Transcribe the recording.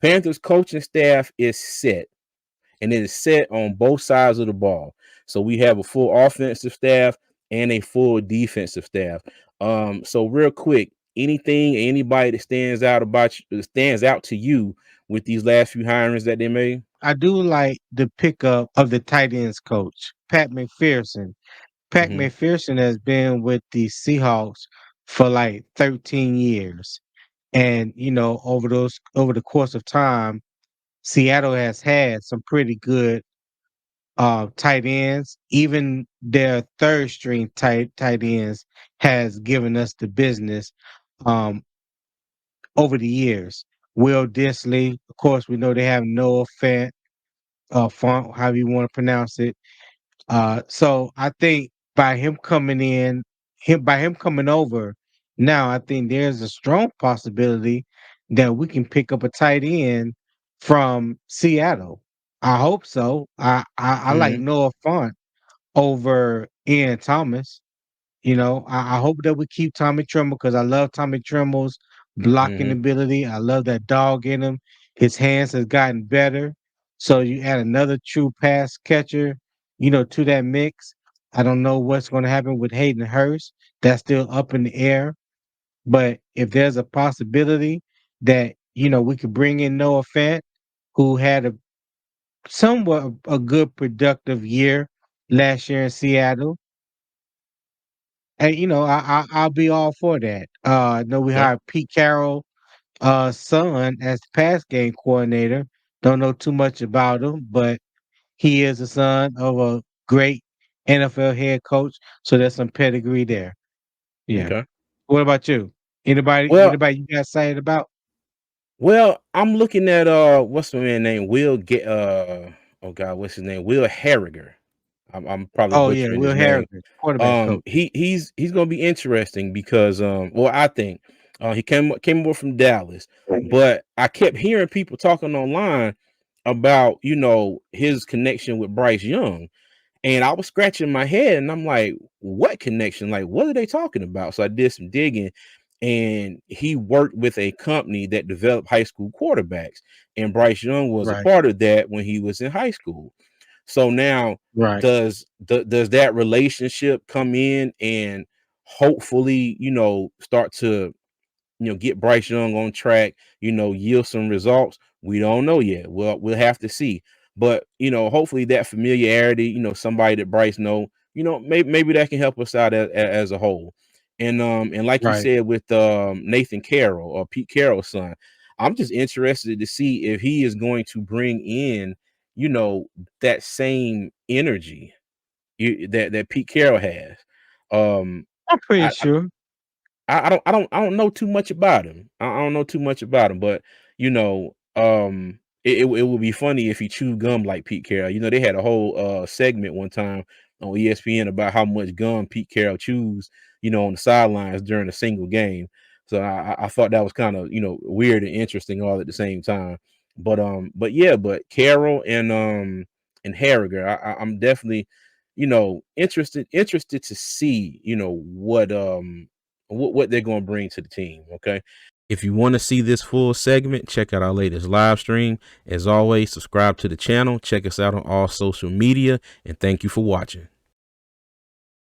Panthers coaching staff is set, and it is set on both sides of the ball. So we have a full offensive staff and a full defensive staff. So real quick, anybody that stands out to you with these last few hirings that they made? I do like the pickup of the tight ends coach, Pat McPherson. Pat Hmm. McPherson has been with the Seahawks for like 13 years. And, over the course of time, Seattle has had some pretty good tight ends. Even their third string tight ends has given us the business um, over the years. Will Disley, of course, we know they have Noah Font, however you want to pronounce it. So I think by him coming in, him coming over, now I think there's a strong possibility that we can pick up a tight end from Seattle. I hope so. I like Hmm. Noah Font over Ian Thomas. I hope that we keep Tommy Tremble because I love Tommy Tremble's blocking Hmm. ability. I love that dog in him. His hands has gotten better. So you add another true pass catcher, to that mix. I don't know what's going to happen with Hayden Hurst. That's still up in the air. But if there's a possibility that, we could bring in Noah Fant, who had a somewhat a good productive year last year in Seattle, and I'll be all for that. I know we Okay. hired Pete Carroll, son, as the pass game coordinator. Don't know too much about him, but he is the son of a great NFL head coach, so there's some pedigree there. Yeah. Okay. What about you? Anybody Well, anybody you got excited about? I'm looking at what's the man name? Oh God, what's his name? Will Harriger. I'm probably Oh yeah, butchering Will his name. Harrigan, quarterback coach. He's gonna be interesting because well, I think he came over from Dallas, but I kept hearing people talking online about his connection with Bryce Young. And I was scratching my head and I'm like, what connection? Like, what are they talking about? So I did some digging, and he worked with a company that developed high school quarterbacks. And Bryce Young was a Right, part of that when he was in high school. So now right, does that relationship come in and hopefully, start to get Bryce Young on track, yield some results. We don't know yet. We'll have to see. But hopefully that familiarity, somebody that Bryce know, maybe that can help us out as a whole. And like you right. said with Nathan Carroll or Pete Carroll's son, I'm just interested to see if he is going to bring in, you know, that same energy that Pete Carroll has. Um, I'm pretty I, sure. I don't know too much about him. I don't know too much about him, but it would be funny if he chewed gum like Pete Carroll. They had a whole segment one time on ESPN about how much gum Pete Carroll chews, on the sidelines during a single game. So I thought that was kind of weird and interesting all at the same time. But yeah, but Carroll and Harriger, I'm definitely interested to see what they're going to bring to the team. Okay. If you want to see this full segment, check out our latest live stream. As always, subscribe to the channel, check us out on all social media, and thank you for watching.